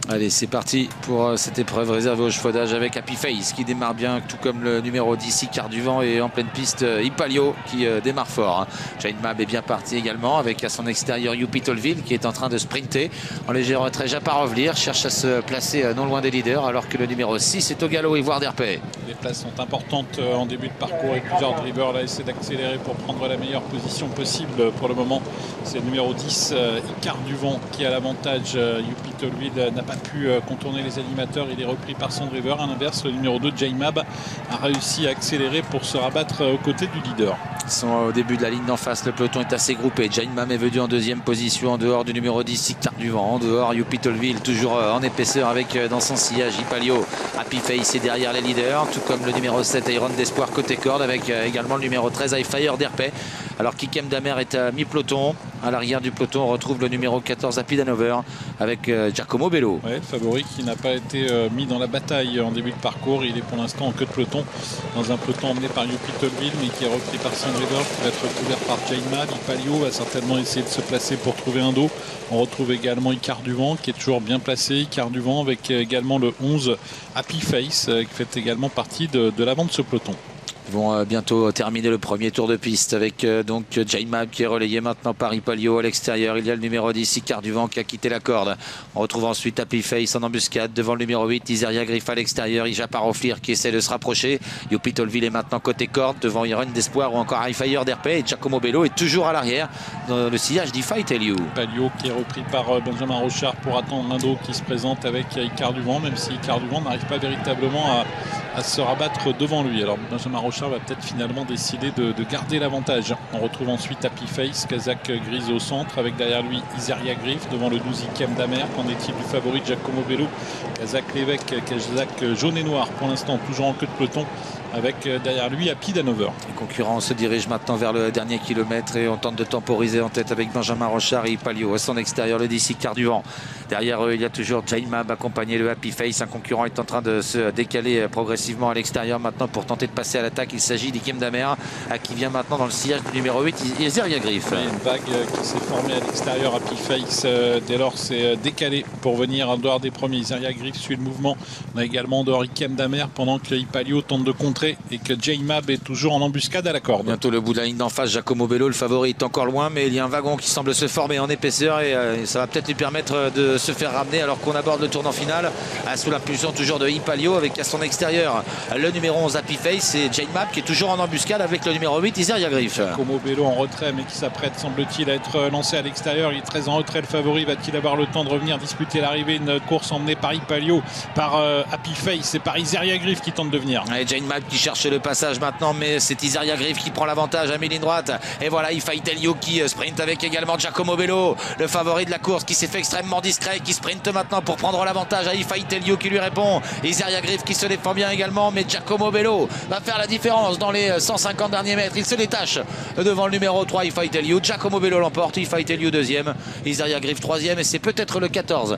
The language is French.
Allez, c'est parti pour cette épreuve réservée au chevaudage avec Happy Face qui démarre bien, tout comme le numéro 10, Icar du Vent, et en pleine piste Ipalio qui démarre fort. Jane Mab est bien parti également avec à son extérieur Youpi Tolville qui est en train de sprinter en léger retrait. Japarovlir cherche à se placer non loin des leaders alors que le numéro 6 est au galop. Ivoire d'Herpé. Les places sont importantes en début de parcours et plusieurs drivers là essaient d'accélérer pour prendre la meilleure position possible. Pour le moment, c'est le numéro 10, Icar du Vent, qui a l'avantage. Youpi Tolville n'a pas pu contourner les animateurs, il est repris par son driver. À l'inverse, le numéro 2, Jane Mab, a réussi à accélérer pour se rabattre aux côtés du leader. Ils sont au début de la ligne d'en face, le peloton est assez groupé. Jane Mab est venu en deuxième position en dehors du numéro 10, Icar du Vent. En dehors, Youpi Tolville toujours en épaisseur avec dans son sillage Ipalio. Happy Face est derrière les leaders, tout comme le numéro 7, Iron d'Espoir côté corde, avec également le numéro 13, High Fire d'Herpé. Alors Kikem Damer est à mi-peloton. À l'arrière du peloton, on retrouve le numéro 14, Happy Hanover, avec Giacomo Bello. Ouais, le favori qui n'a pas été mis dans la bataille en début de parcours. Il est pour l'instant en queue de peloton, dans un peloton emmené par Youpi Tolville, mais qui est repris par son driver, qui va être recouvert par Jane Mab. Ipalio va certainement essayer de se placer pour trouver un dos. On retrouve également Icar du Vent, qui est toujours bien placé. Icar du Vent avec également le 11, Happy Face, qui fait également partie de l'avant de ce peloton. Ils vont bientôt terminer le premier tour de piste avec donc Jane Mab qui est relayé maintenant par Ipalio à l'extérieur. Il y a le numéro 10, Icar du Vent, qui a quitté la corde. On retrouve ensuite Happy Face en embuscade devant le numéro 8, Iseria Griff à l'extérieur. Japarovlir qui essaie de se rapprocher. Youpi Tolville est maintenant côté corde devant Iron d'Espoir ou encore High Fire d'Herpé. Et Giacomo Bello est toujours à l'arrière dans le sillage d'Ifa Ipalio. Ipalio qui est repris par Benjamin Rochard pour attendre un dos qui se présente avec Icar du Vent, même si Icar du Vent n'arrive pas véritablement à se rabattre devant lui. Alors Benjamin Rochard va peut-être finalement décider de garder l'avantage. On retrouve ensuite Happy Face, Kazakh grise au centre, avec derrière lui Iseria Griff devant le 12 Ikem Damer. Qu'en est-il du favori Giacomo Bello? Kazakh l'évêque, Kazakh jaune et noir pour l'instant, toujours en queue de peloton, avec derrière lui Happy Hanover. Les concurrents se dirigent maintenant vers le dernier kilomètre et on tente de temporiser en tête avec Benjamin Rochard et Ipalio. À son extérieur, le 10 Icar du Vent. Derrière eux, il y a toujours Jane Mab accompagné de Happy Face. Un concurrent est en train de se décaler progressivement à l'extérieur maintenant pour tenter de passer à l'attaque. Il s'agit d'Ikem Damer qui vient maintenant dans le sillage du numéro 8, Iseria Griff. Il y a une vague qui s'est formée à l'extérieur. Happy Face dès lors s'est décalé pour venir en dehors des premiers. Iseria Griff suit le mouvement. On a également en dehors Ikem Damer pendant que Ipalio tente de contrer et que Jane Mab est toujours en embuscade à la corde. Bientôt le bout de la ligne d'en face, Giacomo Bello, le favori, est encore loin, mais il y a un wagon qui semble se former en épaisseur et ça va peut-être lui permettre de se faire ramener alors qu'on aborde le tournant final sous l'impulsion toujours de Ipalio, avec à son extérieur le numéro 11 Happy Face et Jane Mab qui est toujours en embuscade avec le numéro 8 Iseria Griff. Giacomo Bello en retrait mais qui s'apprête semble-t-il à être lancé à l'extérieur. Il est très en retrait, le favori. Va-t-il avoir le temps de revenir disputer l'arrivée? Une course emmenée par Ipalio, par Happy Face et par Iseria Griff qui tente de venir. Et Jane Mab qui cherche le passage maintenant, mais c'est Iseria Griff qui prend l'avantage à mi-ligne droite. Et voilà Ifa Ipalio qui sprint avec également Giacomo Bello, le favori de la course, qui s'est fait extrêmement discret, qui sprinte maintenant pour prendre l'avantage à Ifa Ipalio qui lui répond. Iseria Griff qui se défend bien également, mais Giacomo Bello va faire la différence dans les 150 derniers mètres. Il se détache devant le numéro 3 Ifa Ipalio. Giacomo Bello l'emporte, Ifa Ipalio deuxième, Iseria Griff troisième et c'est peut-être le 14